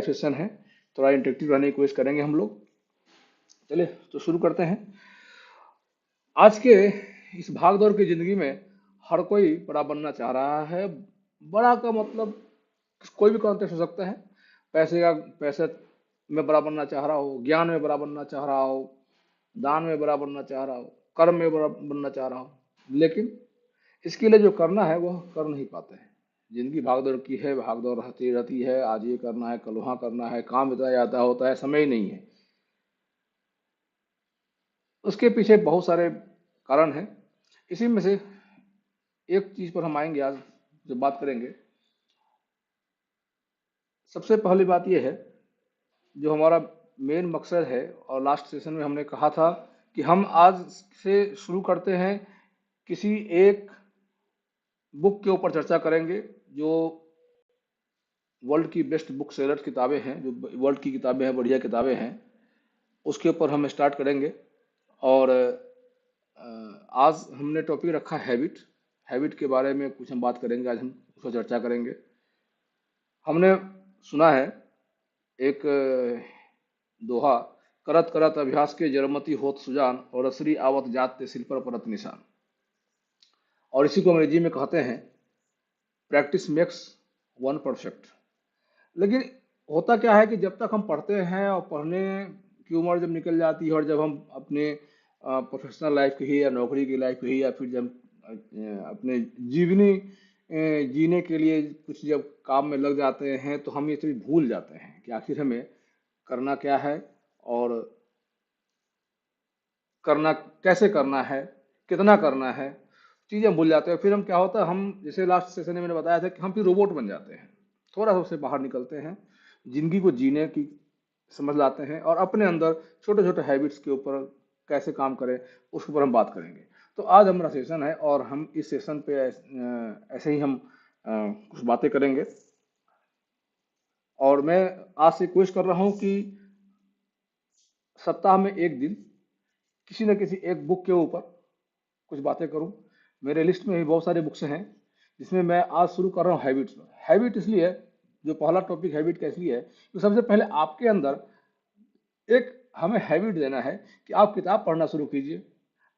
Session है, थोड़ा interactive रहने की कोशिश करेंगे हम लोग। चलिए तो शुरू करते हैं। आज के इस भाग दौड़ की जिंदगी में हर कोई बड़ा बनना चाह रहा है। बड़ा का मतलब कोई भी कॉन्टेक्स्ट हो सकता है। पैसे में बड़ा बनना चाह रहा हो, ज्ञान में बड़ा बनना चाह रहा हो, दान में बड़ा बनना चाह रहा हो, कर्म में बड़ा बनना चाह रहा हो, लेकिन इसके लिए जो करना है वह कर नहीं पाते हैं। जिंदगी भागदौड़ की है, भागदौड़ रहती रहती है। आज ये करना है, कल वहाँ करना है, काम इतना ज़्यादा होता है, समय ही नहीं है। उसके पीछे बहुत सारे कारण हैं। इसी में से एक चीज पर हम आएंगे आज, जो बात करेंगे। सबसे पहली बात यह है, जो हमारा मेन मकसद है, और लास्ट सेशन में हमने कहा था कि हम आज से शुरू करते हैं, किसी एक बुक के ऊपर चर्चा करेंगे जो वर्ल्ड की बेस्ट बुक सेलर किताबें हैं, जो वर्ल्ड की किताबें हैं, बढ़िया किताबें हैं, उसके ऊपर हम स्टार्ट करेंगे। और आज हमने टॉपिक रखा हैबिट। हैबिट के बारे में कुछ हम बात करेंगे, आज हम उस पर चर्चा करेंगे। हमने सुना है एक दोहा, करत करत अभ्यास के जड़मति होत सुजान, और असरी आवत जात ते सिल पर परत निशान। और इसी को अंग्रेजी में कहते हैं प्रैक्टिस मेक्स वन परफेक्ट। लेकिन होता क्या है कि जब तक हम पढ़ते हैं और पढ़ने की उम्र जब निकल जाती है, और जब हम अपने प्रोफेशनल लाइफ की या नौकरी की लाइफ की, या फिर जब अपने जीवनी जीने के लिए कुछ जब काम में लग जाते हैं, तो हम ये चीज भूल जाते हैं कि आखिर हमें करना क्या है, और करना कैसे करना है, कितना करना है, चीजें भूल जाते हैं। फिर हम क्या होता है, हम जैसे लास्ट सेशन में मैंने बताया था कि हम फिर रोबोट बन जाते हैं। थोड़ा सा उससे बाहर निकलते हैं, जिंदगी को जीने की समझ लाते हैं, और अपने अंदर छोटे छोटे हैबिट्स के ऊपर कैसे काम करें उसके ऊपर हम बात करेंगे। तो आज हमारा सेशन है, और हम इस सेशन पे ऐसे ही हम कुछ बातें करेंगे। और मैं आज से कोशिश कर रहा हूँ कि सप्ताह में एक दिन किसी न किसी एक बुक के ऊपर कुछ बातें करूं। मेरे लिस्ट में भी बहुत सारे बुक्स हैं, जिसमें मैं आज शुरू कर रहा हूँ हैबिट्स में। हैबिट इसलिए, जो पहला टॉपिक हैबिट का इसलिए है, तो सबसे पहले आपके अंदर एक हमें हैबिट देना है कि आप किताब पढ़ना शुरू कीजिए।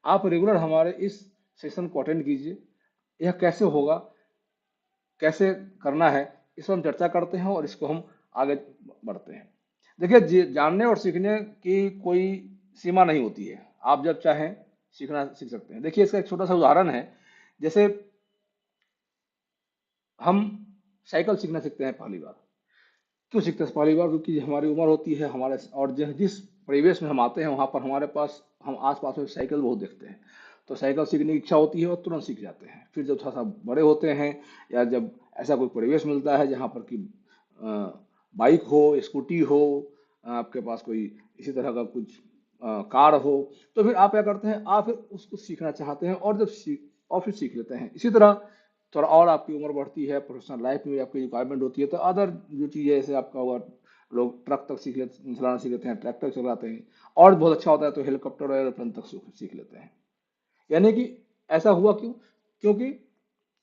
आप रेगुलर हमारे इस सेशन को अटेंड कीजिए। यह कैसे होगा, कैसे करना है, इस पर हम चर्चा करते हैं, और इसको हम आगे बढ़ते हैं। देखिए, जानने और सीखने की कोई सीमा नहीं होती है। आप जब चाहें सीखना सीख सकते हैं। देखिए, इसका एक छोटा सा उदाहरण है। जैसे हम साइकिल सीखना सीखते हैं पहली बार। क्यों सीखते हैं पहली बार? क्योंकि हमारी उम्र होती है, हमारे और जिस परिवेश में हम आते हैं, वहाँ पर हमारे पास, हम आस पास में साइकिल बहुत देखते हैं, तो साइकिल सीखने की इच्छा होती है और तुरंत सीख जाते हैं। फिर जब थोड़ा सा बड़े होते हैं, या जब ऐसा कोई परिवेश मिलता है जहाँ पर कि बाइक हो, स्कूटी हो, आपके पास कोई इसी तरह का कुछ कार हो, तो फिर आप क्या करते हैं, आप फिर उसको सीखना चाहते हैं, और जब और फिर सीख लेते हैं। इसी तरह थोड़ा और आपकी उम्र बढ़ती है, प्रोफेशनल लाइफ में आपकी रिक्वायरमेंट होती है, तो अदर जो चीज़ है, जैसे आपका हुआ, लोग ट्रक तक चलाना सीख लेते हैं, ट्रैक्टर चलाते हैं, और बहुत अच्छा होता है तो हेलीकॉप्टर और एरोप्लेन तक सीख लेते हैं। यानी कि ऐसा हुआ क्यों? क्योंकि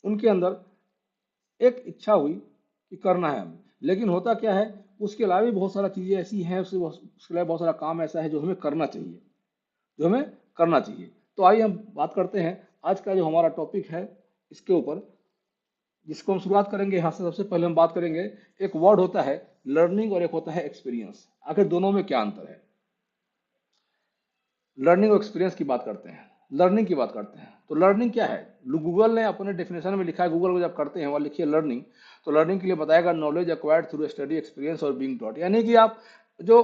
उनके अंदर एक इच्छा हुई कि करना है हमें। लेकिन होता क्या है, उसके अलावा भी बहुत सारा चीज़ें ऐसी हैं, उसके अलावा बहुत सारा काम ऐसा है जो हमें करना चाहिए, जो हमें करना चाहिए। तो आइए हम बात करते हैं आज का जो हमारा टॉपिक है, इसके ऊपर, जिसको हम शुरुआत करेंगे यहाँ से। सबसे पहले हम बात करेंगे, एक वर्ड होता है लर्निंग और एक होता है एक्सपीरियंस। आखिर दोनों में क्या अंतर है? लर्निंग और एक्सपीरियंस की बात करते हैं, लर्निंग की बात करते हैं। तो लर्निंग क्या है? गूगल ने अपने डेफिनेशन में लिखा है, गूगल को जब करते हैं वहाँ लिखिए लर्निंग, तो लर्निंग के लिए बताएगा knowledge acquired through study, experience और बीइंग टॉट। यानी कि आप जो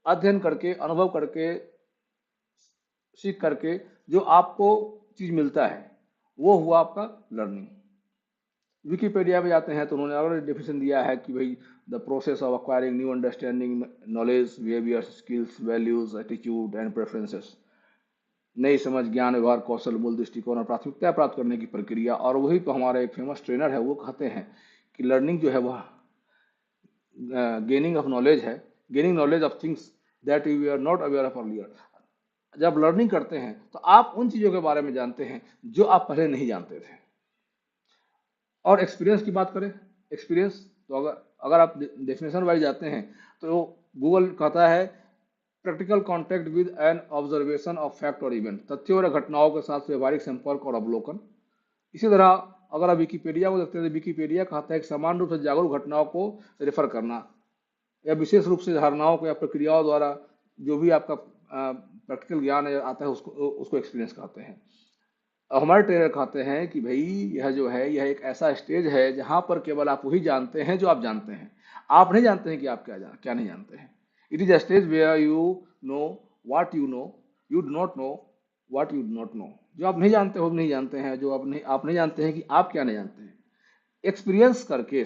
अध्ययन करके, अनुभव करके, सीख करके जो आपको चीज मिलता है, वो हुआ आपका लर्निंग। विकीपीडिया में जाते हैं तो उन्होंने ऑलरेडी डेफिनेशन दिया है कि भाई, the process of acquiring new understanding, knowledge, behaviours, skills, values, attitude and preferences. नई समझ, ज्ञान, व्यवहार, कौशल, मूल दृष्टिकोण और प्राथमिकता प्राप्त करने की प्रक्रिया। और वही तो हमारा एक फेमस ट्रेनर है, वो कहते हैं कि लर्निंग जो है वह गेनिंग ऑफ नॉलेज है, gaining knowledge of things that you are not aware of earlier. जब लर्निंग करते हैं तो आप उन चीजों के बारे में जानते हैं जो आप पहले नहीं जानते थे। और एक्सपीरियंस की बात करें, एक्सपीरियंस, तो अगर अगर आप डेफिनेशन वाइज जाते हैं तो गूगल कहता है practical contact with an observation of fact और इवेंट, तथ्यों और घटनाओं के साथ व्यवहारिक संपर्क और अवलोकन। इसी तरह अगर आप विकिपीडिया को देखते हैं तो विकिपीडिया कहता है कि समान रूप से जागरूक घटनाओं को रेफर करना या विशेष रूप से धारणाओं को या प्रक्रियाओं द्वारा जो भी आपका प्रैक्टिकल ज्ञान आता है उसको उसको एक्सपीरियंस कहते हैं। अब हमारे ट्रेनर कहते हैं कि भाई यह जो है यह एक ऐसा स्टेज है जहां पर केवल आप वही जानते हैं जो आप जानते हैं, आप नहीं जानते हैं कि आप क्या नहीं जानते हैं। It is a stage where you know what you know, you do not know what you do not know. जो आप नहीं जानते हो नहीं जानते हैं, जो आप नहीं जानते हैं कि आप क्या नहीं जानते हैं। एक्सपीरियंस करके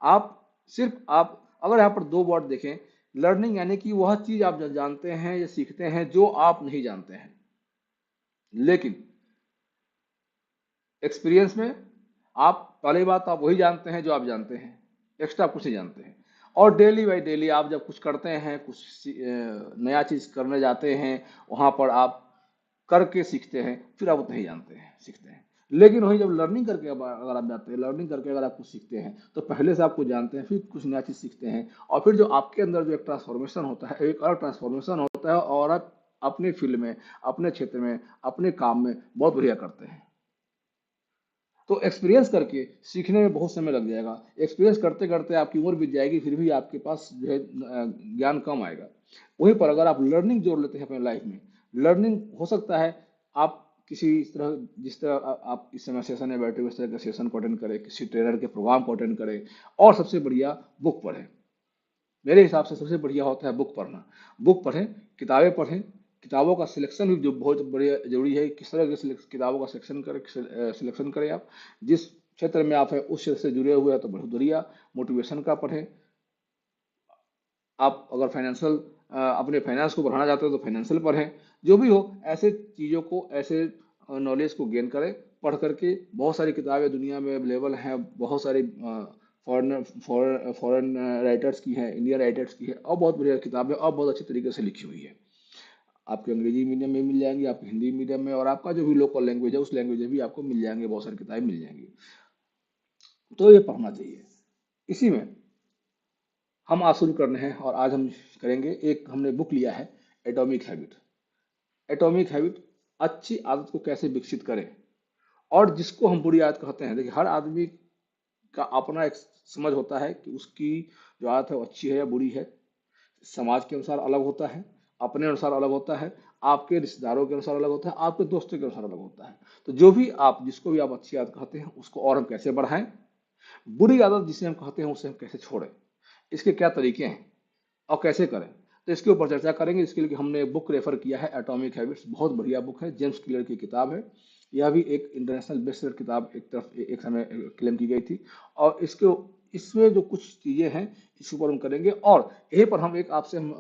आप सिर्फ आप अगर यहाँ पर दो वर्ड देखें, लर्निंग यानी कि वह चीज आप जानते हैं या सीखते हैं जो आप नहीं जानते हैं, लेकिन एक्सपीरियंस में आप पहली बात आप वही जानते हैं जो आप जानते हैं, एक्स्ट्रा कुछ नहीं जानते हैं। और डेली बाई डेली आप जब कुछ करते हैं, कुछ नया चीज करने जाते हैं, वहां पर आप करके सीखते हैं, फिर आप उतना ही जानते हैं सीखते हैं। लेकिन वही जब लर्निंग करके अगर आप जाते हैं, लर्निंग करके अगर आप कुछ सीखते हैं तो पहले से आप कुछ जानते हैं, फिर कुछ नया चीज सीखते हैं, और फिर जो आपके अंदर जो एक ट्रांसफॉर्मेशन होता है, एक अलग ट्रांसफॉर्मेशन होता है, और आप अपने फील्ड में, अपने क्षेत्र में, अपने काम में बहुत बढ़िया करते हैं। तो एक्सपीरियंस करके सीखने में बहुत समय लग जाएगा, एक्सपीरियंस करते करते आपकी उम्र बीत जाएगी, फिर भी आपके पास जो है ज्ञान कम आएगा। वहीं पर अगर आप लर्निंग जोड़ लेते हैं अपने लाइफ में, लर्निंग हो सकता है आप किसी इस तरह जिस तरह आप इस समय सेशन में बैठे हुए इस तरह के सेशन को अटेंड करें, किसी ट्रेनर के प्रोग्राम को अटेंड करें, और सबसे बढ़िया बुक पढ़ें। मेरे हिसाब से सबसे बढ़िया होता है बुक पढ़ना। बुक पढ़ें, किताबें पढ़ें, किताबों का सिलेक्शन भी जो बहुत बढ़िया जरूरी है, किस तरह की किताबों का सिलेक्शन करें आप जिस क्षेत्र में आप है उस क्षेत्र से जुड़े हुए हैं तो बहुत बढ़िया। मोटिवेशन का पढ़ें, आप अगर फाइनेंशियल अपने फाइनेंस को बढ़ाना चाहते हो तो फाइनेंशियल पढ़ें। जो भी हो ऐसे चीज़ों को, ऐसे नॉलेज को गेन करें। पढ़ करके बहुत सारी किताबें दुनिया में अवेलेबल हैं, बहुत सारी फॉरेन राइटर्स की हैं, इंडियन राइटर्स की है, और बहुत बढ़िया किताबें और बहुत अच्छी तरीके से लिखी हुई है। आपके अंग्रेजी मीडियम में मिल जाएंगी, आपके हिंदी मीडियम में, और आपका जो भी लोकल लैंग्वेज है उस लैंग्वेज में भी आपको मिल जाएंगे, बहुत सारी किताबें मिल जाएंगी। तो ये पढ़ना चाहिए। इसी में हम आज शुरू करने हैं, और आज हम करेंगे, एक हमने बुक लिया है एटॉमिक हैबिट। एटॉमिक हैबिट, अच्छी आदत को कैसे विकसित करें, और जिसको हम बुरी आदत कहते हैं। देखिए हर आदमी का अपना एक समझ होता है कि उसकी जो आदत है वो अच्छी है या बुरी है। समाज के अनुसार अलग होता है, अपने अनुसार अलग होता है, आपके रिश्तेदारों के अनुसार अलग होता है, आपके दोस्तों के अनुसार अलग होता है। तो जो भी आप जिसको भी आप अच्छी आदत कहते हैं उसको और हम कैसे बढ़ाएं, बुरी आदत जिसे हम कहते हैं उसे हम कैसे छोड़ें, इसके क्या तरीके हैं और कैसे करें, तो इसके ऊपर चर्चा करेंगे। इसके लिए हमने बुक रेफर किया है एटॉमिक हैबिट्स, बहुत बढ़िया बुक है, जेम्स क्लियर की किताब है। यह भी एक इंटरनेशनल बेस्टसेलर किताब एक तरफ एक समय क्लेम की गई थी। और इसके इसमें जो कुछ चीज़ें हैं इसके ऊपर हम करेंगे, और यहीं पर हम एक आपसे हम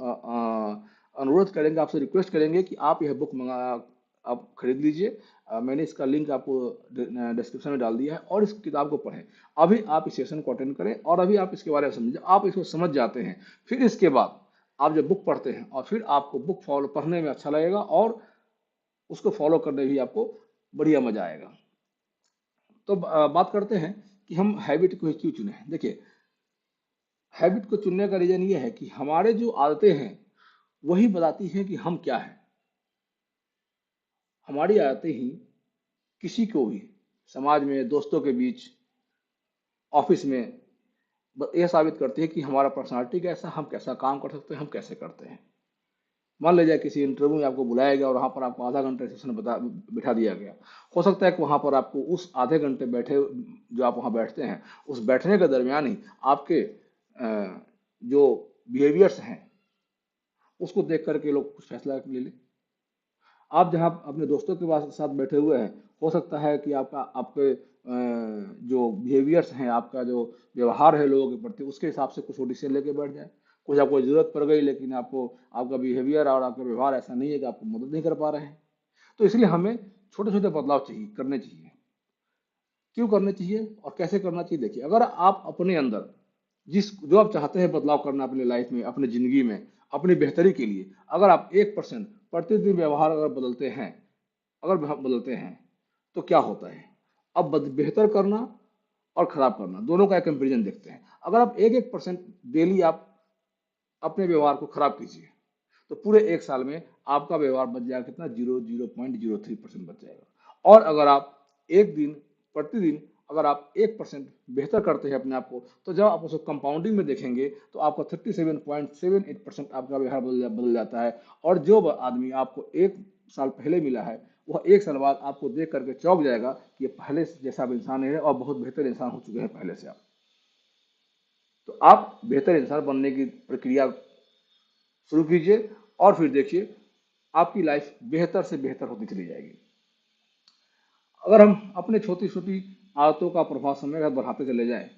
अनुरोध करेंगे, आपसे रिक्वेस्ट करेंगे कि आप यह बुक मंगा आप खरीद लीजिए। मैंने इसका लिंक आपको डिस्क्रिप्शन में डाल दिया है, और इस किताब को पढ़ें। अभी आप इस सेशन को अटेंड करें और अभी आप इसके बारे में समझें, आप इसको समझ जाते हैं, फिर इसके बाद आप जब बुक पढ़ते हैं और फिर आपको बुक फॉलो पढ़ने में अच्छा लगेगा, और उसको फॉलो करने भी आपको बढ़िया मजा आएगा। तो बात करते हैं कि हम हैबिट को क्यों चुने। देखिए हैबिट को चुनने का रीजन ये है कि हमारे जो आदतें हैं वही बताती हैं कि हम क्या हैं। हमारी आदतें ही किसी को भी समाज में, दोस्तों के बीच, ऑफिस में यह साबित करती है कि हमारा पर्सनालिटी कैसा, हम कैसा काम कर सकते हैं, हम कैसे करते हैं। मान लीजिए किसी इंटरव्यू में आपको बुलाया गया और वहां पर आपको आधा घंटे सेशन बिठा दिया गया। हो सकता है कि वहां पर आपको उस आधे घंटे बैठे जो आप वहां बैठते हैं उस बैठने के दरमियान ही आपके जो बिहेवियर्स हैं उसको देख करके लोग कुछ फैसला ले लें। आप जहाँ अपने दोस्तों के साथ बैठे हुए हैं, हो सकता है कि आपके जो बिहेवियर्स हैं, आपका जो व्यवहार है लोगों के प्रति, उसके हिसाब से कुछ डिसीजन लेके बैठ जाए। कुछ आपको जरूरत पड़ गई लेकिन आपको आपका बिहेवियर और आपका व्यवहार ऐसा नहीं है कि आपको मदद नहीं कर पा रहे हैं, तो इसलिए हमें छोटे छोटे बदलाव करने चाहिए। क्यों करने चाहिए और कैसे करना चाहिए। देखिए अगर आप अपने अंदर जो आप चाहते हैं बदलाव करना अपने लाइफ में, अपने जिंदगी में, अपनी बेहतरी के लिए, अगर आप 1% प्रतिदिन व्यवहार अगर बदलते हैं, अगर बदलते हैं तो क्या होता है। अब बेहतर करना और खराब करना, दोनों का एक कंपेरिजन देखते हैं। अगर आप 1% डेली आप अपने व्यवहार को खराब कीजिए, तो पूरे एक साल में आपका व्यवहार बच जाएगा कितना, 0.03% बच जाएगा। और अगर आप एक दिन प्रतिदिन अगर आप 1% बेहतर करते हैं अपने आप को, तो जब आप उसको कंपाउंडिंग में देखेंगे तो आपका 37.78% आपका व्यवहार बदल जाता है। और जो आदमी आपको एक साल पहले मिला है, वह एक साल बाद आपको देख करके चौंक जाएगा कि ये पहले जैसा अब इंसान है और बहुत बेहतर इंसान हो चुके हैं पहले से आप। तो आप बेहतर इंसान बनने की प्रक्रिया शुरू कीजिए और फिर देखिए आपकी लाइफ बेहतर से बेहतर होती चली जाएगी। अगर हम अपने छोटी छोटी आदतों का प्रभाव समय के साथ बढ़ाते चले जाएं,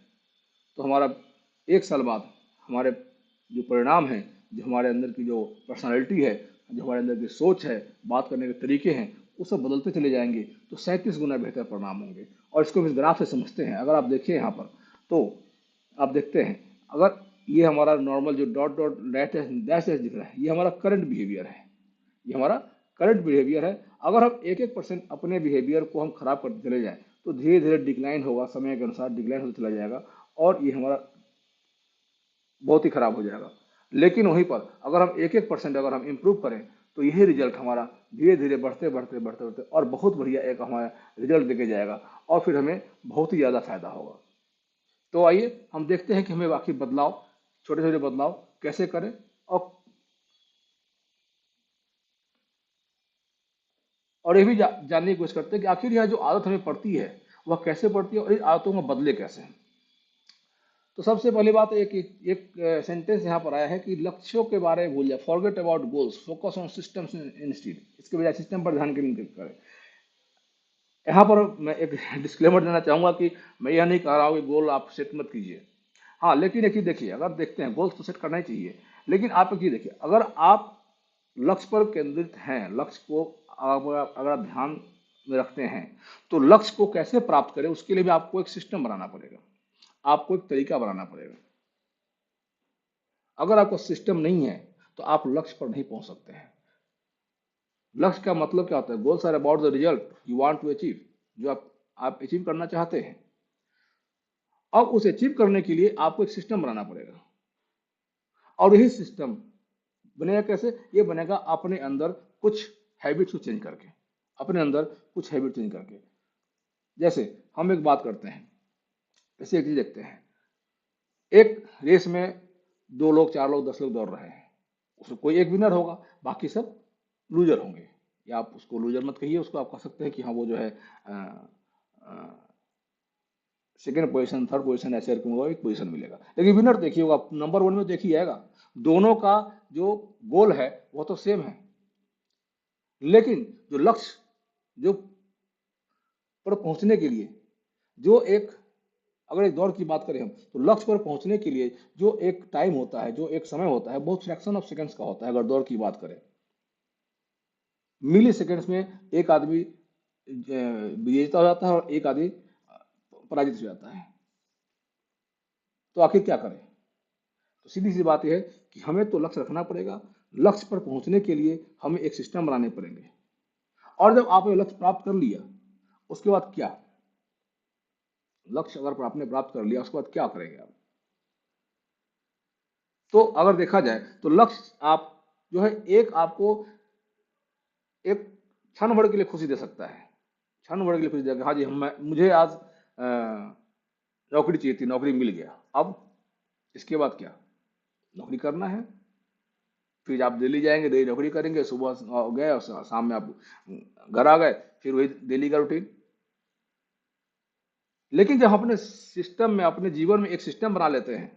तो हमारा एक साल बाद हमारे जो परिणाम हैं, जो हमारे अंदर की जो पर्सनालिटी है, जो हमारे अंदर की सोच है, बात करने के तरीके हैं, वो सब बदलते चले जाएंगे। तो 37 गुना बेहतर परिणाम होंगे। और इसको हम इस ग्राफ से समझते हैं। अगर आप देखिए यहाँ पर, तो आप देखते हैं, अगर ये हमारा नॉर्मल जो dot dot dash dash dash दिख रहा है, ये हमारा करंट बिहेवियर है। ये हमारा करंट बिहेवियर है। अगर हम 1% अपने बिहेवियर को हम खराब करते चले जाएं, तो धीरे धीरे डिक्लाइन होगा, समय के अनुसार डिक्लाइन होता चला जाएगा और ये हमारा बहुत ही खराब हो जाएगा। लेकिन वहीं पर अगर हम 1% अगर हम इम्प्रूव करें, तो यही रिजल्ट हमारा धीरे धीरे बढ़ते बढ़ते बढ़ते बढ़ते और बहुत बढ़िया एक हमारा रिजल्ट देके जाएगा और फिर हमें बहुत ही ज़्यादा फायदा होगा। तो आइए हम देखते हैं कि हमें बाकी बदलाव, छोटे छोटे बदलाव कैसे करें। और ये भी जानने की कोशिश करते हैं कि आखिर यह जो आदत हमें पड़ती है, वह कैसे पड़ती है और इन आदतों में बदले कैसे हैं। तो सबसे पहली बात एक सेंटेंस यहाँ पर आया है कि लक्ष्यों के बारे में भूल जाए, forget about goals, focus on systems instead. इसके बजाय सिस्टम पर ध्यान केंद्रित करें। यहाँ पर मैं एक डिस्क्लेमर देना चाहूंगा कि मैं यह नहीं कह रहा हूँ कि गोल आप सेट मत कीजिए। हाँ, लेकिन एक ही देखिए, अगर देखते हैं गोल्स तो सेट करना ही चाहिए, लेकिन आप एक ही देखिए, अगर आप लक्ष्य पर केंद्रित हैं, लक्ष्य को अगर आप ध्यान में रखते हैं, तो लक्ष्य को कैसे प्राप्त करें उसके लिए भी आपको एक सिस्टम बनाना पड़ेगा, आपको एक तरीका बनाना पड़ेगा। अगर आपका सिस्टम नहीं है तो आप लक्ष्य पर नहीं पहुंच सकते हैं। लक्ष्य का मतलब क्या होता है? Goals are about the result you want to achieve, जो आप अचीव करना चाहते हैं। अब उसे अचीव करने के लिए आपको एक सिस्टम बनाना पड़ेगा। और यही सिस्टम बनेगा कैसे? ये बनेगा अपने अंदर कुछ हैबिट्स को चेंज करके, अपने अंदर कुछ हैबिट चेंज करके। जैसे हम एक बात करते हैं, जैसे एक चीज देखते हैं, एक रेस में 2 लोग, 4 लोग, 10 लोग दौड़ रहे हैं, उसमें कोई एक विनर होगा, बाकी सब लूजर होंगे। या आप उसको लूजर मत कहिए, उसको आप कह सकते हैं कि हाँ वो जो है सेकेंड पोजीशन, थर्ड पोजीशन, ऐसे करके एक पोजीशन मिलेगा। लेकिन विनर देखिए होगा, नंबर 1 में देखिए आएगा। दोनों का जो गोल है वो तो सेम है, लेकिन जो लक्ष्य जो पर पहुंचने के लिए जो एक, अगर एक दौड़ की बात करें हम, तो लक्ष्य पर पहुंचने के लिए जो एक टाइम होता है, जो एक समय होता है, बहुत फ्रैक्शन ऑफ सेकंड्स का होता है। अगर दौड़ की बात करें, मिली सेकंड्स में एक आदमी विजेता हो जाता है और एक आदमी पराजित हो जाता है। तो आखिर क्या करें? तो सीधी सी बात यह है कि हमें तो लक्ष्य रखना पड़ेगा। लक्ष्य पर पहुंचने के लिए हमें एक सिस्टम बनाने पड़ेंगे। और जब आपने लक्ष्य प्राप्त कर लिया, उसके बाद क्या? लक्ष्य अगर आपने प्राप्त कर लिया, उसके बाद क्या करेंगे आप? तो अगर देखा जाए तो लक्ष्य आप जो है, एक आपको एक क्षण भर के लिए खुशी दे सकता है, क्षण भर के लिए खुशी देगा। हाँ जी, हम मुझे आज नौकरी चाहिए थी, नौकरी मिल गया। अब इसके बाद क्या? नौकरी करना है। फिर आप दिल्ली जाएंगे, दिल्ली नौकरी करेंगे, सुबह गए और शाम में आप घर आ गए, फिर वही दिल्ली का रूटीन। लेकिन जब हम अपने सिस्टम में, अपने जीवन में एक सिस्टम बना लेते हैं,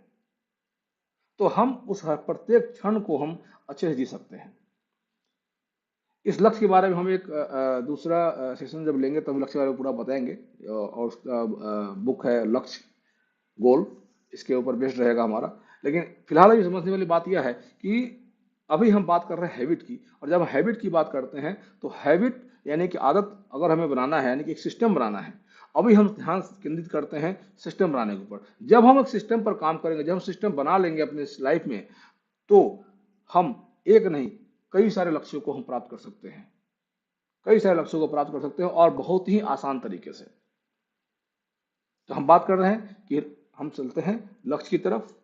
तो हम उस हर प्रत्येक क्षण को हम अच्छे से जी सकते हैं। इस लक्ष्य के बारे में हम एक दूसरा सेशन जब लेंगे तब लक्ष्य के बारे में पूरा बताएंगे। और उसका बुक है लक्ष्य गोल, इसके ऊपर बेस्ड रहेगा हमारा। लेकिन फिलहाल अभी समझने वाली बात यह है कि अभी हम बात कर रहे हैं हैबिट की। और जब हैबिट की बात करते हैं तो हैबिट यानी कि आदत अगर हमें बनाना है, यानी कि एक सिस्टम बनाना है, अभी हम ध्यान केंद्रित करते हैं सिस्टम बनाने के ऊपर। जब हम एक सिस्टम पर काम करेंगे, जब हम सिस्टम बना लेंगे अपने लाइफ में, तो हम एक नहीं कई सारे लक्ष्यों को हम प्राप्त कर सकते हैं, कई सारे लक्ष्यों को प्राप्त कर सकते हैं और बहुत ही आसान तरीके से। तो हम बात कर रहे हैं कि हम चलते हैं लक्ष्य की तरफ।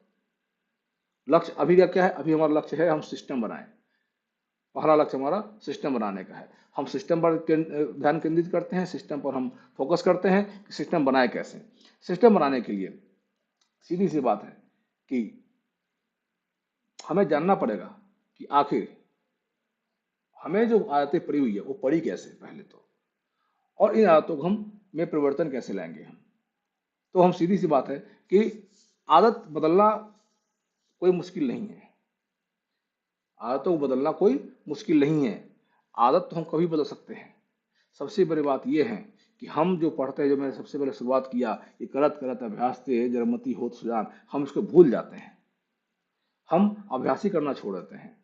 लक्ष्य अभी का क्या है? अभी हमारा लक्ष्य है हम सिस्टम बनाएं। पहला लक्ष्य हमारा सिस्टम बनाने का है। हम सिस्टम पर ध्यान केंद्रित करते हैं, सिस्टम पर हम फोकस करते हैं कि सिस्टम बनाए कैसे। सिस्टम बनाने के लिए सीधी सी बात है कि हमें जानना पड़ेगा कि आखिर हमें जो आदतें पड़ी हुई है वो पड़ी कैसे पहले तो, और इन आदतों को हम में परिवर्तन कैसे लाएंगे हम। तो हम सीधी सी बात है कि आदत बदलना कोई मुश्किल नहीं है। आदतों को बदलना कोई मुश्किल नहीं है। आदत तो हम कभी बदल सकते हैं। सबसे बड़ी बात यह है कि हम जो पढ़ते हैं, जो मैंने सबसे पहले शुरुआत किया कि करत करत अभ्यास से जड़मति होत सुजान, हम इसको भूल जाते हैं। हम अभ्यास ही करना छोड़ देते हैं।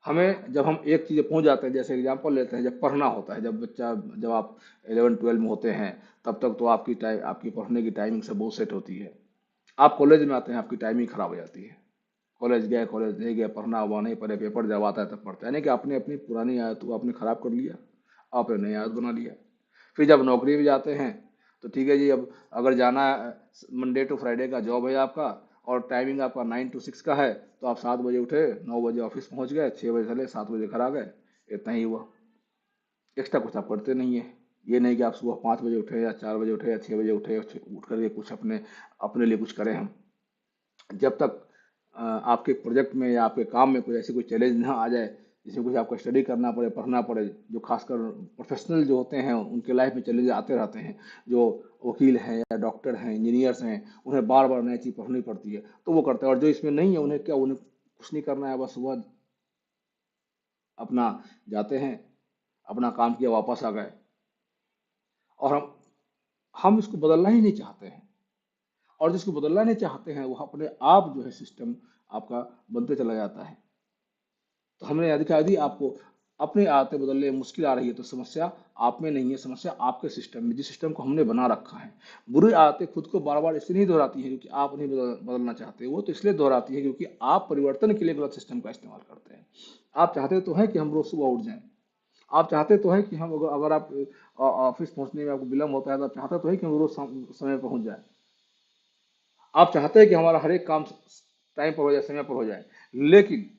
हमें जब हम एक चीज़ पहुंच जाते हैं, जैसे एग्जांपल लेते हैं, जब पढ़ना होता है, जब आप 11-12 में होते हैं, तब तक तो आपकी पढ़ने की टाइमिंग से बहुत सेट होती है। आप कॉलेज में आते हैं, आपकी टाइमिंग खराब हो जाती है। कॉलेज गए, कॉलेज नहीं गए, पढ़ना हुआ नहीं पढ़े, पेपर जब आता है तब पढ़ते हैं, यानी कि आपने अपनी पुरानी आदत को आपने खराब कर लिया, आपने नई आदत बना लिया। फिर जब नौकरी में जाते हैं तो ठीक है जी, अब अगर जाना मंडे टू फ्राइडे का जॉब है आपका और टाइमिंग आपका 9 to 6 का है, तो आप 7 बजे उठे, 9 बजे ऑफिस पहुंच गए, 6 बजे चले, 7 बजे घर आ गए, इतना ही हुआ। एक्स्ट्रा कुछ आप करते नहीं है। ये नहीं कि आप सुबह 5 बजे उठे या 4 बजे उठे या 6 बजे उठे, उठ करके कुछ अपने अपने लिए कुछ करें हम। जब तक आपके प्रोजेक्ट में या आपके काम में कोई ऐसी कोई चैलेंज ना आ जाए जिसमें कुछ आपको स्टडी करना पड़े, पढ़ना पड़े, जो खासकर प्रोफेशनल जो होते हैं उनके लाइफ में चैलेंज आते रहते हैं। जो वकील हैं या डॉक्टर हैं, इंजीनियर्स हैं, उन्हें बार बार नई चीज़ पढ़नी पड़ती है, तो वो करते हैं। और जो इसमें नहीं है, उन्हें क्या, उन्हें कुछ नहीं करना है, बस सुबह अपना जाते हैं, अपना काम किया, वापस आ गए। और हम इसको बदलना ही नहीं चाहते हैं। और जिसको बदलना नहीं चाहते हैं वो अपने आप जो है सिस्टम आपका बनते चला जाता है। तो हमने यदि कहा, यदि आपको अपनी आदतें बदलने में मुश्किल आ रही है तो समस्या आप में नहीं है, समस्या आपके सिस्टम में, जिस सिस्टम को हमने बना रखा है। बुरी आदतें खुद को बार बार इसलिए नहीं दोहराती हैं क्योंकि आप नहीं बदलना चाहते, वो तो इसलिए दोहराती है क्योंकि आप परिवर्तन के लिए गलत सिस्टम का इस्तेमाल करते हैं। आप चाहते तो हैं कि हम रोज सुबह उठ जाएं, आप चाहते तो हैं कि हम अगर आप ऑफिस पहुंचने में आपको विलम्ब होता है तो आप चाहते तो हैं कि हम रोज समय पहुंच जाए। आप चाहते हैं कि हमारा हर एक काम टाइम पर हो जाए, समय पर हो जाए। लेकिन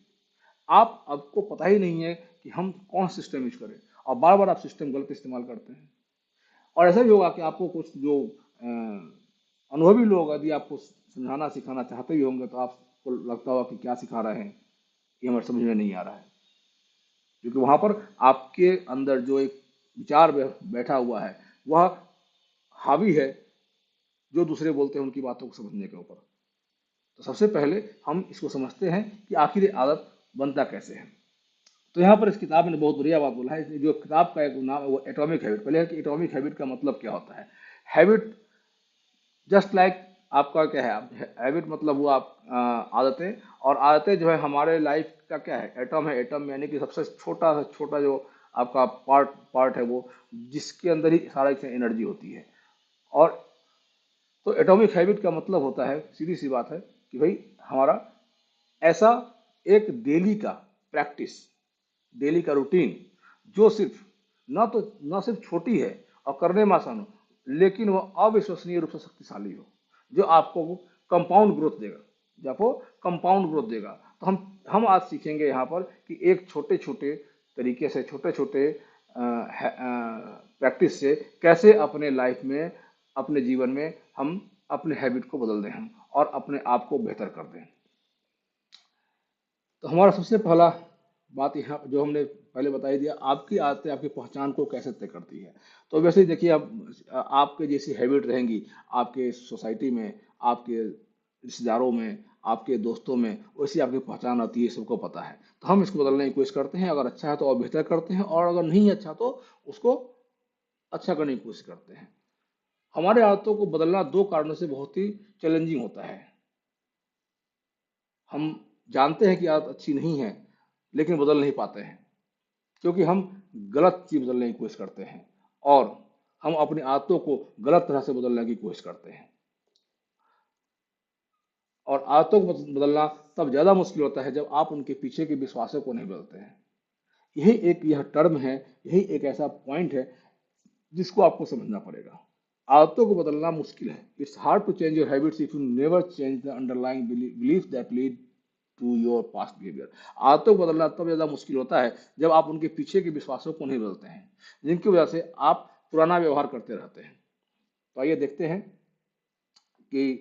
आपको पता ही नहीं है कि हम कौन सिस्टम यूज करें, और बार बार आप सिस्टम गलत इस्तेमाल करते हैं। और ऐसा भी होगा कि आपको कुछ जो अनुभवी लोग यदि आपको समझाना सिखाना चाहते भी होंगे तो आपको लगता होगा कि क्या सिखा रहे हैं, ये हमारे समझ में नहीं आ रहा है। क्योंकि वहां पर आपके अंदर जो एक विचार बैठा हुआ है वह हावी है, जो दूसरे बोलते हैं उनकी बातों को समझने के ऊपर। तो सबसे पहले हम इसको समझते हैं कि आखिर ये आदत बनता कैसे है। तो यहाँ पर इस किताब में बहुत बढ़िया बात बोला है। जो किताब का एक नाम है वो एटॉमिक हैबिट। पहले है कि एटॉमिक हैबिट का मतलब क्या होता है। हैबिट जस्ट लाइक आपका क्या है, हैबिट मतलब वो आप आदतें, और आदतें जो है हमारे लाइफ का क्या है, एटम है। एटम यानी कि सबसे छोटा से छोटा जो आपका पार्ट पार्ट है वो, जिसके अंदर ही सारा एनर्जी होती है। और तो एटॉमिक हैबिट का मतलब होता है, सीधी सी बात है कि भाई हमारा ऐसा एक डेली का प्रैक्टिस, डेली का रूटीन, जो सिर्फ ना सिर्फ छोटी है और करने में आसान हो, लेकिन वो अविश्वसनीय रूप से शक्तिशाली हो, जो आपको कंपाउंड ग्रोथ देगा, जो आपको कंपाउंड ग्रोथ देगा। तो हम आज सीखेंगे यहाँ पर कि एक छोटे छोटे तरीके से, छोटे छोटे प्रैक्टिस से कैसे अपने लाइफ में, अपने जीवन में हम अपने हैबिट को बदल दें हम, और अपने आप को बेहतर कर दें। तो हमारा सबसे पहला बात यहाँ जो हमने पहले बता ही दिया, आपकी आदतें आपकी पहचान को कैसे तय करती है। तो वैसे ही देखिए, अब आपके जैसी हैबिट रहेंगी आपके सोसाइटी में, आपके रिश्तेदारों में, आपके दोस्तों में, वैसी आपकी पहचान आती है, सबको पता है। तो हम इसको बदलने की कोशिश करते हैं, अगर अच्छा है तो और बेहतर करते हैं, और अगर नहीं अच्छा तो उसको अच्छा करने की कोशिश करते हैं। हमारे आदतों को बदलना दो कारणों से बहुत ही चैलेंजिंग होता है। हम जानते हैं कि आदत अच्छी नहीं है, लेकिन बदल नहीं पाते हैं क्योंकि हम गलत चीज बदलने की कोशिश करते हैं, और हम अपनी आदतों को गलत तरह से बदलने की कोशिश करते हैं। और आदतों को बदलना तब ज्यादा मुश्किल होता है जब आप उनके पीछे के विश्वासों को नहीं बदलते हैं। यह टर्म है, यही एक ऐसा पॉइंट है जिसको आपको समझना पड़ेगा। आदतों को बदलना मुश्किल है। It's hard to change your habits if you never change the underlying belief that lead to your past behaviour. आदतों को बदलना तब ज्यादा मुश्किल होता है जब आप उनके पीछे के विश्वासों को नहीं बदलते हैं, जिनकी वजह से आप पुराना व्यवहार करते रहते हैं। तो आइए देखते हैं कि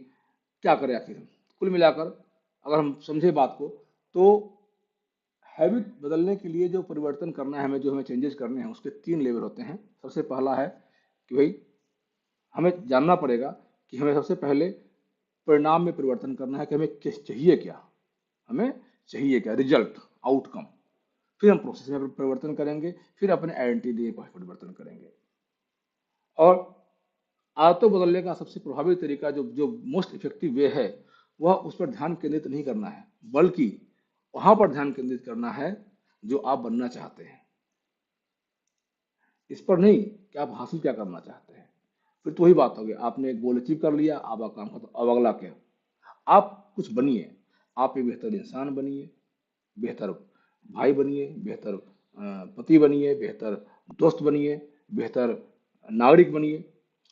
क्या करें आखिर हम। कुल मिलाकर अगर हम समझे बात को, तो हैबिट बदलने के लिए जो परिवर्तन करना है हमें, जो हमें चेंजेस करने हैं, उसके 3 लेवल होते हैं। सबसे पहला है कि भाई हमें जानना पड़ेगा कि हमें सबसे पहले परिणाम में परिवर्तन करना है कि हमें चाहिए क्या, हमें चाहिए क्या, रिजल्ट, आउटकम। फिर हम प्रोसेस में परिवर्तन करेंगे, फिर अपने आइडेंटिटी में परिवर्तन करेंगे। और आदतों बदलने का सबसे प्रभावी तरीका, जो जो मोस्ट इफेक्टिव वे है, वह उस पर ध्यान केंद्रित नहीं करना है, बल्कि वहां पर ध्यान केंद्रित करना है जो आप बनना चाहते हैं। इस पर नहीं कि आप हासिल क्या करना चाहते हैं। फिर तो वही बात होगी, आपने एक गोल अचीव कर लिया, आपका काम खत्म, अब अगला क्या। आप कुछ बनिए, आप एक बेहतर इंसान बनिए, बेहतर भाई बनिए, बेहतर पति बनिए, बेहतर दोस्त बनिए, बेहतर नागरिक बनिए।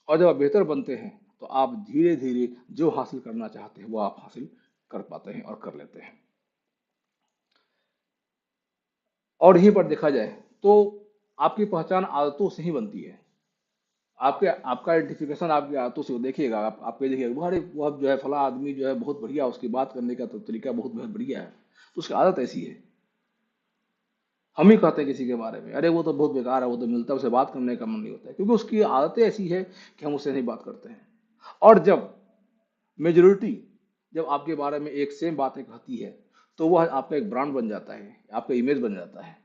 और जब आप बेहतर बनते हैं तो आप धीरे धीरे जो हासिल करना चाहते हैं वो आप हासिल कर पाते हैं और कर लेते हैं। और यहीं पर देखा जाए तो आपकी पहचान आदतों से ही बनती है। आपके आपका आइडेंटिफिकेशन आपकी आदतों से हो। देखिएगा आप कहीं देखिएगा, अरे वो जो है फला आदमी जो है बहुत बढ़िया, उसकी बात करने का तो तरीका बहुत बहुत बढ़िया है, तो उसकी आदत ऐसी है। हम ही कहते हैं किसी के बारे में, अरे वो तो बहुत बेकार है, वो तो मिलता है, उसे बात करने का मन नहीं होता है, क्योंकि उसकी आदतें ऐसी है कि हम उससे नहीं बात करते हैं। और जब मेजोरिटी जब आपके बारे में एक सेम बातें कहती है, तो वह आपका एक ब्रांड बन जाता है, आपका इमेज बन जाता है।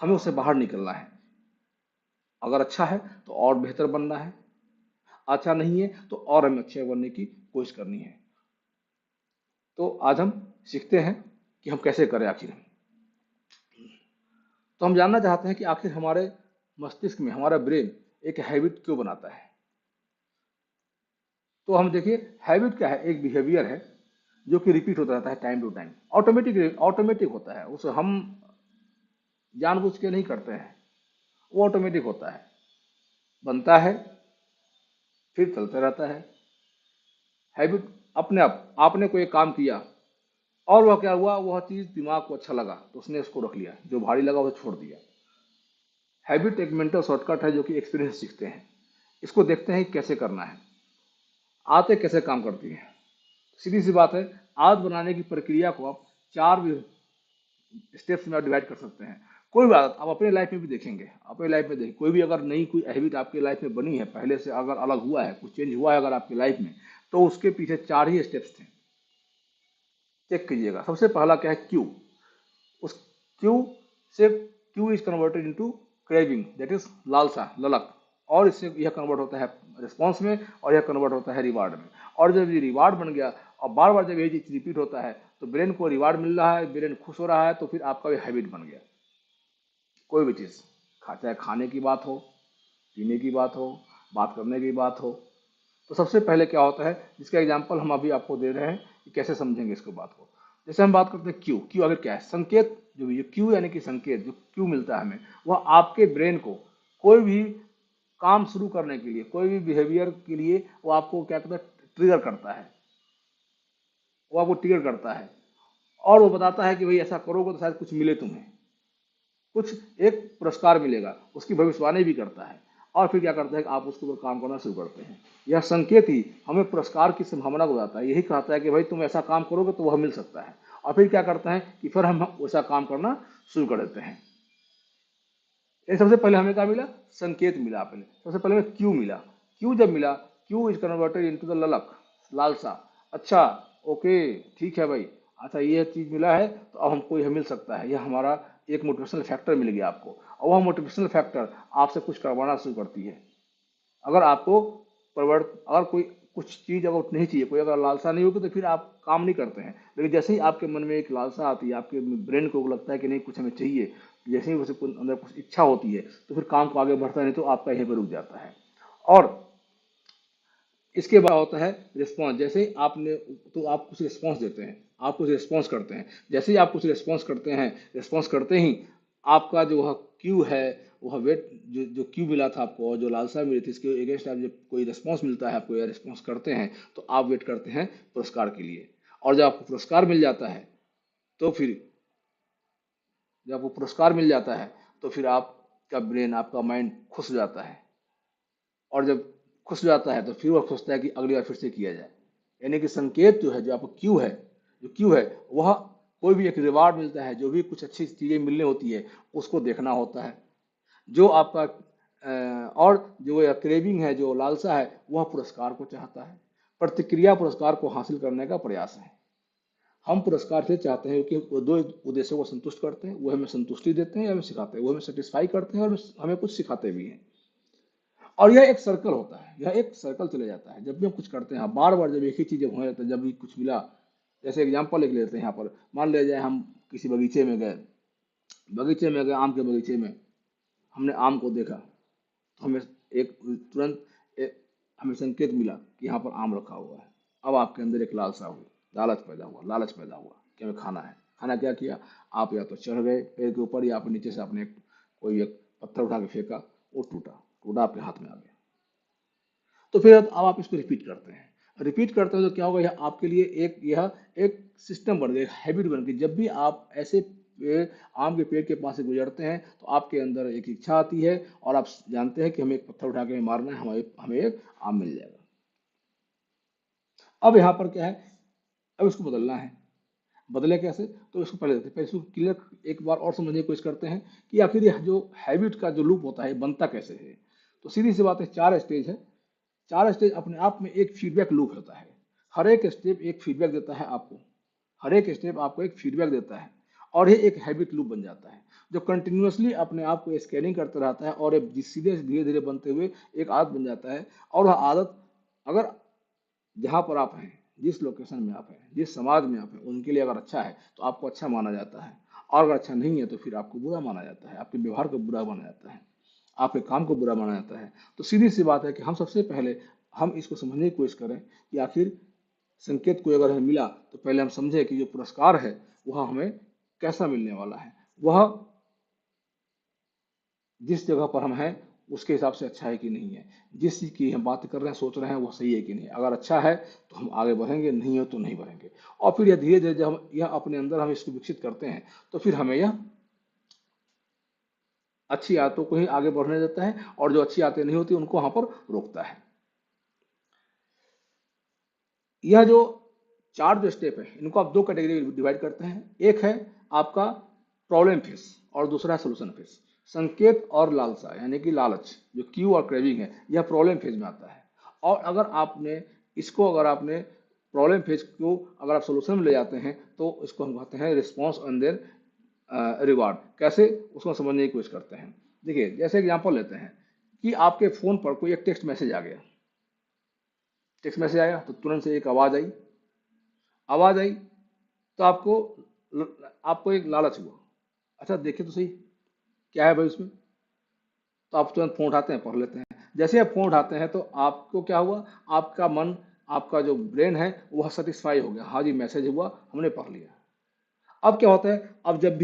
हमें उससे बाहर निकलना है। अगर अच्छा है तो और बेहतर बनना है, अच्छा नहीं है तो और हमें अच्छे बनने की कोशिश करनी है। तो आज हम सीखते हैं कि हम कैसे करें आखिर। तो हम जानना चाहते हैं कि आखिर हमारे मस्तिष्क में हमारा ब्रेन एक हैबिट क्यों बनाता है। तो हम देखिए, हैबिट क्या है, एक बिहेवियर है जो कि रिपीट होता रहता है time to time, automatic automatic होता है, उसे हम जानबूझ के नहीं करते हैं, वो ऑटोमेटिक होता है, बनता है, फिर चलता रहता है। हैबिट अपने आप, आपने कोई काम किया और वह क्या हुआ, वह चीज दिमाग को अच्छा लगा तो उसने उसको रख लिया, जो भारी लगा उसे छोड़ दिया। हैबिट एक मेंटल शॉर्टकट है जो कि एक्सपीरियंस सीखते हैं। इसको देखते हैं कि कैसे करना है, आदतें कैसे काम करती हैं। सीधी सी बात है, आदत बनाने की प्रक्रिया को आप 4 स्टेप्स में डिवाइड कर सकते हैं। कोई भी आदत आप अपने लाइफ में भी देखेंगे, अपने लाइफ में देखिए, कोई भी अगर नई कोई हैबिट आपकी लाइफ में बनी है, पहले से अगर अलग हुआ है, कुछ चेंज हुआ है अगर आपकी लाइफ में, तो उसके पीछे 4 ही स्टेप्स थे। चेक कीजिएगा। सबसे पहला क्या है, क्यू। उस क्यू से, Q is converted into craving, that is लालसा, ललक। और इससे यह कन्वर्ट होता है रिस्पॉन्स में, और यह कन्वर्ट होता है रिवार्ड में। और जब ये रिवार्ड बन गया और बार बार जब ये चीज रिपीट होता है तो ब्रेन को रिवार्ड मिल रहा है, ब्रेन खुश हो रहा है, तो फिर आपका ये हैबिट बन गया। कोई भी चीज़, चाहे खाने की बात हो, पीने की बात हो, बात करने की बात हो, तो सबसे पहले क्या होता है, जिसका एग्जाम्पल हम अभी आपको दे रहे हैं कि कैसे समझेंगे इसको बात को। जैसे हम बात करते हैं क्यू, क्यू अगर क्या है, संकेत। जो ये क्यू यानी कि संकेत, जो क्यू मिलता है हमें, वह आपके ब्रेन को कोई भी काम शुरू करने के लिए, कोई भी बिहेवियर के लिए, वो आपको क्या कहता है, ट्रिगर करता है। वो आपको ट्रिगर करता है और वो बताता है कि भाई ऐसा करोगे तो शायद कुछ मिले तुम्हें, कुछ एक पुरस्कार मिलेगा, उसकी भविष्यवाणी भी करता है। और फिर क्या करता है कि आप उसके ऊपर काम करना शुरू करते हैं। यह संकेत ही हमें पुरस्कार की संभावना को बताता है, यही कहता है कि भाई तुम ऐसा काम करोगे तो वह मिल सकता है। और फिर क्या करता है कि फिर हम वैसा काम करना शुरू कर देते हैं। ये सबसे पहले हमें क्या मिला, संकेत मिला। पहले सबसे पहले हमें क्यू मिला। क्यू जब मिला, Q is converted into the ललक, लालसा। अच्छा, ओके, ठीक है भाई, अच्छा ये चीज मिला है तो अब हमको यह मिल सकता है, यह हमारा एक मोटिवेशनल फैक्टर मिल गया आपको। और वह मोटिवेशनल फैक्टर आपसे कुछ करवाना शुरू करती है। अगर आपको अगर कोई कुछ चीज अगर नहीं चाहिए, कोई अगर लालसा नहीं होगी, तो फिर आप काम नहीं करते हैं। लेकिन जैसे ही आपके मन में एक लालसा आती है, आपके ब्रेन को लगता है कि नहीं कुछ हमें चाहिए, जैसे ही उसे अंदर कुछ इच्छा होती है, तो फिर काम को आगे बढ़ता है, नहीं तो आपका यहीं पर रुक जाता है। और इसके बाद होता है रिस्पॉन्स। जैसे ही आपने, तो आप कुछ रिस्पॉन्स देते हैं, आप कुछ रिस्पॉन्स करते हैं। जैसे ही आप कुछ रिस्पॉन्स करते हैं, रिस्पॉन्स करते ही आपका जो वह क्यू है, वह वेट जो क्यों मिला था आपको और जो लालसा मिली थी इसके अगेंस्ट आप जब कोई रिस्पॉन्स मिलता है, आपको या रिस्पॉन्स करते हैं, तो आप वेट करते हैं पुरस्कार के लिए। और जब आपको पुरस्कार मिल जाता है तो फिर जब आपको पुरस्कार मिल जाता है तो फिर आपका ब्रेन, आपका माइंड खुश हो जाता है। और जब खुश हो जाता है तो फिर वह सोचता है कि अगली बार फिर से किया जाए। यानी कि संकेत जो है, जो आपको क्यू है, जो क्यू है वह कोई भी एक रिवार्ड मिलता है, जो भी कुछ अच्छी चीजें मिलने होती है उसको देखना होता है। जो आपका और जो यह क्रेविंग है, जो लालसा है, वह पुरस्कार को चाहता है। प्रतिक्रिया पुरस्कार को हासिल करने का प्रयास है। हम पुरस्कार से चाहते हैं कि वो दो उद्देश्यों को संतुष्ट करते हैं, वो हमें संतुष्टि देते हैं या हमें सिखाते हैं, वो हमें सेटिस्फाई करते हैं और हमें कुछ सिखाते भी हैं। और यह एक सर्कल होता है, यह एक सर्कल चले जाता है। जब भी हम कुछ करते हैं बार बार, जब एक ही चीज होने लगता है, जब भी कुछ मिला, जैसे एग्जाम्पल एक लेते हैं यहाँ पर, मान लिया जाए हम किसी बगीचे में गए, आम के बगीचे में हमने आम को देखा, तो हमें एक तुरंत हमें संकेत मिला कि यहाँ पर आम रखा हुआ है। अब आपके अंदर एक लालसा हुई, लालच पैदा हुआ कि हमें खाना है। खाना क्या किया, आप या तो चढ़ गए पेड़ के ऊपर या आप नीचे से आपने कोई एक पत्थर उठा के फेंका, वो टूटा, टूटा आपके हाथ में आ गया। तो फिर अब आप इसको रिपीट करते हैं, रिपीट करते हैं तो क्या होगा, यह एक सिस्टम बन गया, हैबिट बन गई। जब भी आप ऐसे आम के पेड़ के पास से गुजरते हैं तो आपके अंदर एक इच्छा आती है और आप जानते हैं कि हमें एक पत्थर उठा के मारना है, हमें हमें एक आम मिल जाएगा। अब यहाँ पर क्या है, अब इसको बदलना है। बदले कैसे, तो इसको पहले इसको क्लियर एक बार और समझने की कोशिश करते हैं कि आखिर यह जो हैबिट का जो लूप होता है बनता कैसे है। तो सीधी सी बात है, 4 स्टेज है। 4 स्टेज अपने आप में एक फीडबैक लूप होता है। हर एक स्टेप एक फीडबैक देता है आपको, हर एक स्टेप आपको एक फीडबैक देता है और ये एक हैबिट लूप बन जाता है, जो कंटिन्यूअसली अपने आप को स्कैनिंग करता रहता है और सीधे धीरे धीरे बनते हुए एक आदत बन जाता है। और वह आदत, अगर जहाँ पर आप हैं, जिस लोकेशन में आप हैं, जिस समाज में आप हैं, उनके लिए अगर अच्छा है तो आपको अच्छा माना जाता है, और अगर अच्छा नहीं है तो फिर आपको बुरा माना जाता है, आपके व्यवहार को बुरा माना जाता है, आपके काम को बुरा माना जाता है। तो सीधी सी बात है कि हम सबसे पहले हम इसको समझने की कोशिश करें कि आखिर संकेत को अगर हमें मिला तो पहले हम समझे कि जो पुरस्कार है वह हमें कैसा मिलने वाला है, वह जिस जगह पर हम हैं उसके हिसाब से अच्छा है कि नहीं है, जिस चीज़ की हम बात कर रहे हैं, सोच रहे हैं, वो सही है कि नहीं। अगर अच्छा है तो हम आगे बढ़ेंगे, नहीं हो तो नहीं बढ़ेंगे। और फिर यह धीरे धीरे जब हम यह अपने अंदर हम इसको विकसित करते हैं तो फिर हमें यह अच्छी आदतों को ही आगे बढ़ने देता है और जो अच्छी आदतें नहीं होती उनको वहां पर रोकता है। यह जो 4 जो स्टेप है इनको आप 2 कैटेगरी में डिवाइड करते हैं। एक है आपका प्रॉब्लम फेस और दूसरा है सोल्यूशन फेस। संकेत और लालसा यानी कि लालच, जो क्यू और क्रेविंग है, यह प्रॉब्लम फेज में आता है। और अगर आपने प्रॉब्लम फेज को अगर आप सोल्यूशन में ले जाते हैं तो इसको हम कहते हैं रिस्पॉन्स एंड देन रिवार्ड। कैसे, उसको समझने की कोशिश करते हैं। देखिए, जैसे एग्जांपल लेते हैं कि आपके फोन पर कोई एक टेक्स्ट मैसेज आ गया। टेक्स्ट मैसेज आया तो तुरंत से एक आवाज आई तो आपको एक लालच हुआ, अच्छा देखे तो सही क्या है भाई उसमें। तो आप तुरंत फोन उठाते हैं, पढ़ लेते हैं। जैसे आप फोन उठाते हैं तो आपको क्या हुआ, आपका मन, आपका जो ब्रेन है वह सेटिस्फाई हो गया, हाँ जी मैसेज हुआ, हमने पढ़ लिया। अब क्या होता है, अब जब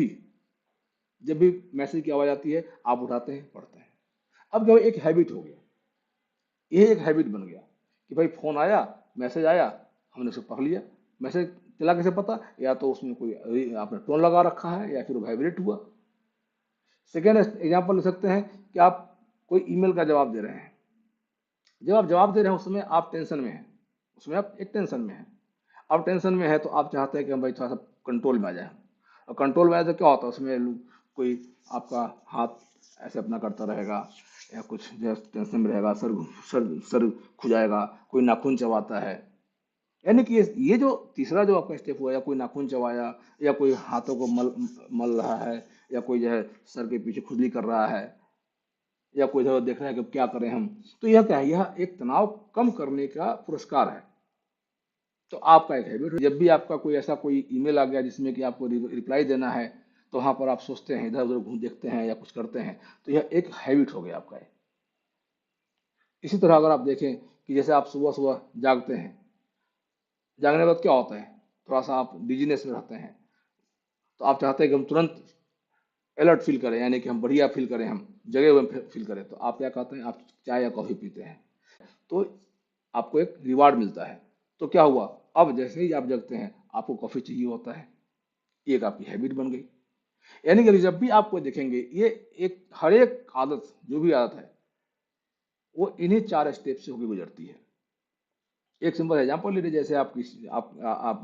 भी मैसेज की आवाज आती है आप उठाते हैं, पढ़ते हैं। अब क्या हुआ, एक हैबिट हो गया, ये एक हैबिट बन गया कि भाई फोन आया, मैसेज आया, हमने उसे पढ़ लिया। मैसेज चला कैसे पता, या तो उसमें कोई आपने टोन लगा रखा है या फिर वाइब्रेट हुआ। सेकेंड एग्जांपल ले सकते हैं कि आप कोई ईमेल का जवाब दे रहे हैं। जब आप जवाब दे रहे हैं उस समय आप टेंशन में हैं, उसमें आप एक टेंशन में हैं। अब टेंशन में है तो आप चाहते हैं कि हम भाई थोड़ा सा कंट्रोल में आ जाए। और कंट्रोल में आए तो क्या होता है, उसमें कोई आपका हाथ ऐसे अपना करता रहेगा या कुछ जो टेंशन में रहेगा, सर खुजाएगा, कोई नाखून चबाता है। यानी कि ये जो तीसरा जो आपका स्टेप हुआ, या कोई नाखून चबाया, या कोई हाथों को मल मल रहा है, या कोई जो है सर के पीछे खुजली कर रहा है, या कोई इधर देख रहा है कि अब क्या करें हम। तो यह क्या है, यह एक तनाव कम करने का पुरस्कार है। तो आपका एक हैबिट, जब भी आपका कोई ऐसा कोई ईमेल आ गया जिसमें कि आपको रिप्लाई देना है, तो वहां पर आप सोचते हैं, इधर उधर घूम देखते हैं या कुछ करते हैं, तो यह एक हैबिट हो गया आपका। इसी तरह अगर आप देखें कि जैसे आप सुबह सुबह जागते हैं, जागने के बाद क्या होता है, थोड़ा सा आप बिजीनेस में रहते हैं, तो आप चाहते हैं कि हम तुरंत अलर्ट फील करें, यानी कि हम बढ़िया फील करें, हम जगे हुए फील करें, तो आप क्या कहते हैं, आप चाय या कॉफी पीते हैं, तो आपको एक रिवार्ड मिलता है। तो क्या हुआ, अब जैसे ही आप जगते हैं आपको कॉफी चाहिए होता है, ये एक आपकी हैबिट बन गई। यानी कि जब भी आपको देखेंगे, ये एक हर एक आदत, जो भी आदत है, वो इन्हीं 4 स्टेप से होकर गुजरती है। एक सिंपल एग्जांपल ले लीजिए, जैसे आप किसी आप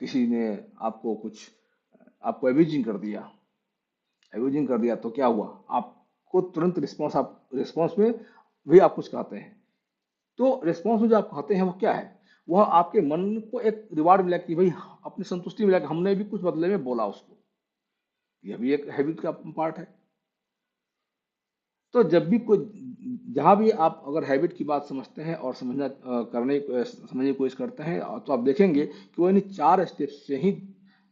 किसी ने आपको कुछ आपको एब्यूजिंग कर दिया, एब्यूजिंग कर दिया, तो क्या हुआ, आपको तुरंत रिस्पॉन्स, आप रिस्पॉन्स में भी आप कुछ कहते हैं। तो रिस्पॉन्स में जो आप कहते हैं वो क्या है, वह आपके मन को एक रिवार्ड मिला कि भाई अपनी संतुष्टि मिला कि हमने भी कुछ बदले में बोला उसको। यह भी एक हैबिट का पार्ट है। तो जब भी कोई, जहां भी आप अगर हैबिट की बात समझते हैं और समझने की कोशिश करते हैं, तो आप देखेंगे कि वो इन 4 स्टेप्स से ही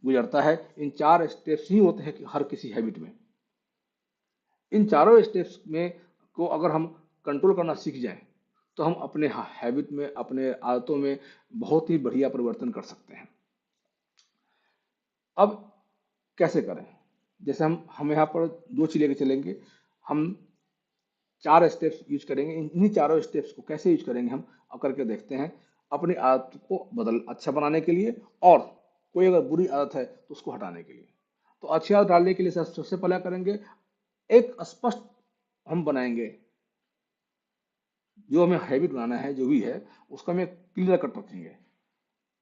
गुजरता है। इन 4 स्टेप्स ही होते हैं कि हर किसी हैबिट में। इन चारों स्टेप्स में को अगर हम कंट्रोल करना सीख जाएं, तो हम अपने हैबिट में, अपने आदतों में बहुत ही बढ़िया परिवर्तन कर सकते हैं। अब कैसे करें, जैसे हम यहाँ पर 2 चीज लेके चलेंगे। हम 4 स्टेप्स यूज करेंगे, इन्हीं चारों स्टेप्स को कैसे यूज करेंगे हम अब करके देखते हैं, अपनी आदत को अच्छा बनाने के लिए, और कोई अगर बुरी आदत है तो उसको हटाने के लिए। तो अच्छी आदत डालने के लिए सबसे पहले करेंगे, एक स्पष्ट हम बनाएंगे, जो हमें हैबिट बनाना है जो भी है, उसको हमें क्लियर कट रखेंगे,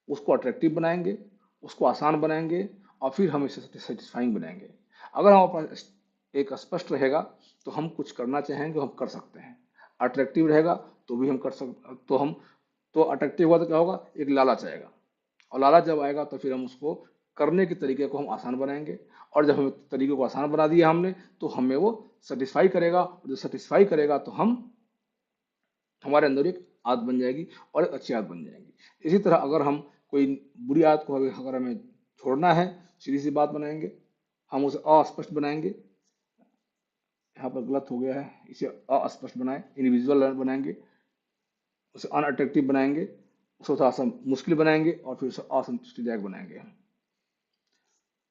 उसको अट्रैक्टिव बनाएंगे, उसको आसान बनाएंगे, और फिर हम इसे सेटिस्फाइंग बनाएंगे। अगर हमारे पास एक स्पष्ट रहेगा तो हम कुछ करना चाहेंगे हम कर सकते हैं। अट्रैक्टिव रहेगा तो भी हम कर सक तो हम तो अट्रैक्टिव हुआ तो क्या होगा, एक लालच आएगा, और लालच जब आएगा तो फिर हम उसको करने के तरीके को हम आसान बनाएंगे, और जब हम तरीके को आसान बना दिया हमने, तो हमें वो सेटिस्फाई करेगा, और जो सेटिस्फाई करेगा तो हम हमारे अंदर एक आदत बन जाएगी, और एक अच्छी आदत बन जाएगी। इसी तरह अगर हम कोई बुरी आदत को अगर हमें छोड़ना है, सीधी सी बात बनाएंगे, हम उसे अस्पष्ट बनाएंगे। यहाँ पर गलत हो गया है, इसे अस्पष्ट बनाएं, इंडिविजुअल बनाएंगे, उसे अनअट्रैक्टिव बनाएंगे, उसे थोड़ा सा मुश्किल बनाएंगे, और फिर उसे असंतुष्टिदायक बनाएंगे।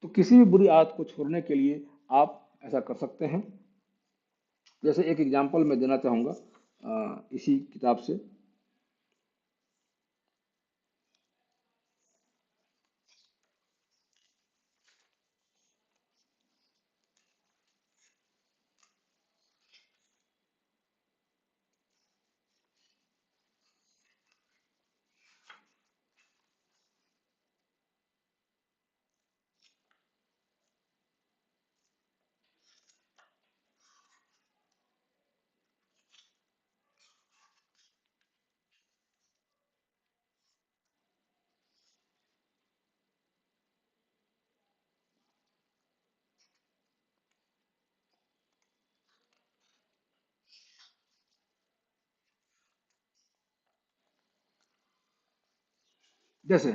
तो किसी भी बुरी आदत को छोड़ने के लिए आप ऐसा कर सकते हैं। जैसे एक एग्जांपल मैं देना चाहूँगा इसी किताब से। जैसे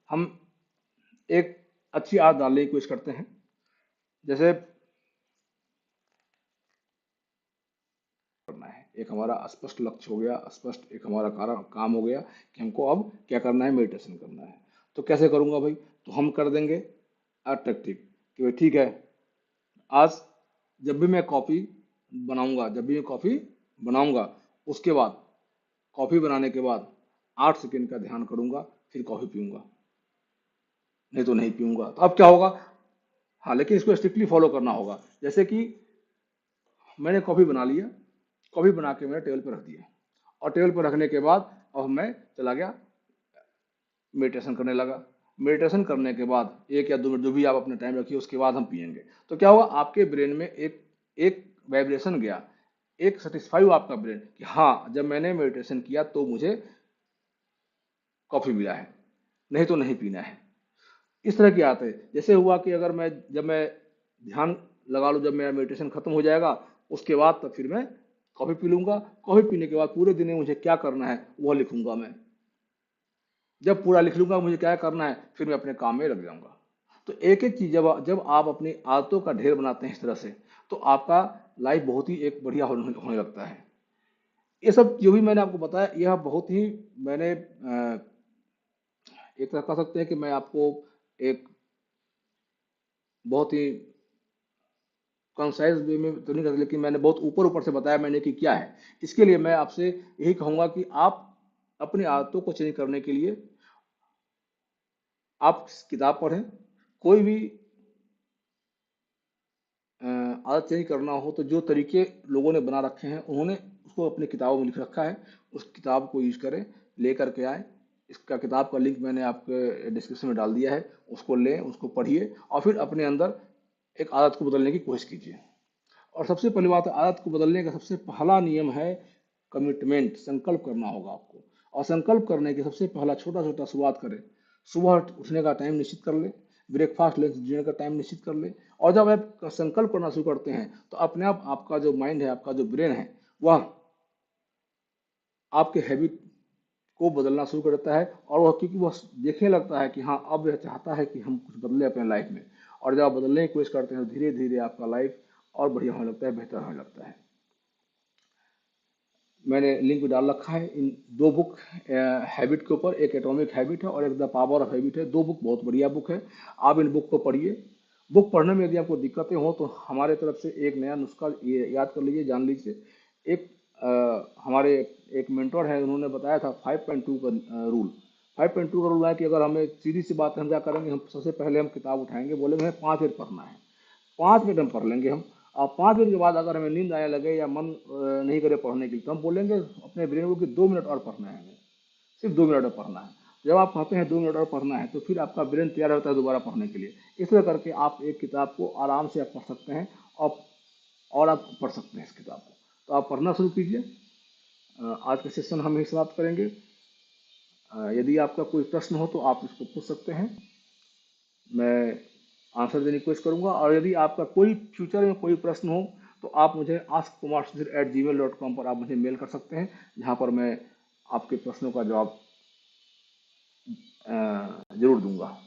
हम एक अच्छी आदत डालने की कोशिश करते हैं, जैसे करना है, एक हमारा स्पष्ट लक्ष्य हो गया, स्पष्ट एक हमारा काम हो गया कि हमको अब क्या करना है, मेडिटेशन करना है। तो कैसे करूंगा भाई, तो हम कर देंगे अट्रैक्टिव, कि भाई ठीक है, आज जब भी मैं कॉफी बनाऊंगा, उसके बाद, कॉफी बनाने के बाद 8 सेकंड का ध्यान करूंगा, फिर कॉफी पीऊंगा, नहीं तो नहीं पीऊंगा। तो अब क्या होगा, हाँ, लेकिन इसको स्ट्रिक्टली फॉलो करना होगा। जैसे कि मैंने कॉफी बना लिया, कॉफी बना के मैंने टेबल पर रख दिया, और टेबल पर रखने के बाद अब मैं चला गया मेडिटेशन करने लगा। मेडिटेशन करने के बाद 1 या 2 मिनट, जो भी आप अपने टाइम रखिए, उसके बाद हम पियेंगे। तो क्या हुआ, आपके ब्रेन में एक एक वाइब्रेशन गया, एक सेटिस्फाई हुआ आपका ब्रेन कि हाँ, जब मैंने मेडिटेशन किया तो मुझे कॉफी मिला है, नहीं तो नहीं पीना है। इस तरह की आदत है। जैसे हुआ कि अगर मैं जब मैं ध्यान लगा लूँ, जब मेरा मेडिटेशन खत्म हो जाएगा, उसके बाद तो फिर मैं कॉफी पी लूंगा। कॉफी पीने के बाद पूरे दिन में मुझे क्या करना है वह लिखूंगा मैं। जब पूरा लिख लूंगा मुझे क्या करना है, फिर मैं अपने काम में लग जाऊंगा। तो एक एक चीज जब जब आप अपनी आदतों का ढेर बनाते हैं इस तरह से, तो आपका लाइफ बहुत ही एक बढ़िया होने लगता है। ये सब जो भी मैंने आपको बताया, यह बहुत ही मैंने एक तरह कह सकते हैं कि मैं आपको एक बहुत ही कंसाइज वे में तो नहीं करते, लेकिन मैंने बहुत ऊपर ऊपर से बताया मैंने कि क्या है। इसके लिए मैं आपसे यही कहूंगा कि आप अपनी आदतों को चेंज करने के लिए आप किताब पढ़ें। कोई भी आदत चेंज करना हो तो जो तरीके लोगों ने बना रखे हैं उन्होंने उसको अपनी किताबों में लिख रखा है, उस किताब को यूज करें, ले करके आए। इसका किताब का लिंक मैंने आपके डिस्क्रिप्शन में डाल दिया है, उसको लें, उसको पढ़िए और फिर अपने अंदर एक आदत को बदलने की कोशिश कीजिए। और सबसे पहली बात है, आदत को बदलने का सबसे पहला नियम है कमिटमेंट। संकल्प करना होगा आपको, और संकल्प करने के सबसे पहला छोटा छोटा शुरुआत करें। सुबह उठने का टाइम निश्चित कर ले, ब्रेकफास्ट लंच डिनर का टाइम निश्चित कर ले। और जब आप संकल्प करना शुरू करते हैं तो अपने आप आपका जो माइंड है, आपका जो ब्रेन है, वह आपके हैबिट को बदलना शुरू कर देता है। और वह क्योंकि वह देखने लगता है कि हाँ अब यह चाहता है कि हम कुछ बदले अपने लाइफ में, और जब आप बदलने की कोशिश करते हैं तो धीरे धीरे आपका लाइफ और बढ़िया होने लगता है, बेहतर होने लगता है। मैंने लिंक भी डाल रखा है इन दो बुक हैबिट के ऊपर, एक एटॉमिक हैबिट है और एक द पावर ऑफ हैबिट है। दो बुक बहुत बढ़िया बुक है, आप इन बुक को पढ़िए। बुक पढ़ने में यदि आपको दिक्कतें हो तो हमारे तरफ से एक नया नुस्खा ये याद कर लीजिए, जान लीजिए। एक हमारे एक मेंटोर है, उन्होंने बताया था 5.2 का रूल। 5.2 का रूल है कि अगर हमें सीधी सी बात हम क्या करेंगे, हम सबसे पहले हम किताब उठाएंगे, बोलेंगे हमें 5 मिनट पढ़ना है, 5 मिनट हम पढ़ लेंगे हम। और 5 मिनट के बाद अगर हमें नींद आने लगे या मन नहीं करे पढ़ने के लिए, तो हम बोलेंगे अपने ब्रेन को कि 2 मिनट और पढ़ना है हमें, सिर्फ 2 मिनट और पढ़ना है। जब आप कहते हैं 2 मिनट और पढ़ना है तो फिर आपका ब्रेन तैयार होता है दोबारा पढ़ने के लिए। इस तरह करके आप एक किताब को आराम से आप पढ़ सकते हैं, और आप पढ़ सकते हैं इस किताब को। तो आप पढ़ना शुरू कीजिए। आज का सेशन हम यही समाप्त करेंगे। यदि आपका कोई प्रश्न हो तो आप इसको पूछ सकते हैं, मैं आंसर देने की कोशिश करूंगा। और यदि आपका कोई फ्यूचर में कोई प्रश्न हो तो आप मुझे askkumarsushil@gmail.com पर आप मुझे मेल कर सकते हैं, जहां पर मैं आपके प्रश्नों का जवाब जरूर दूंगा।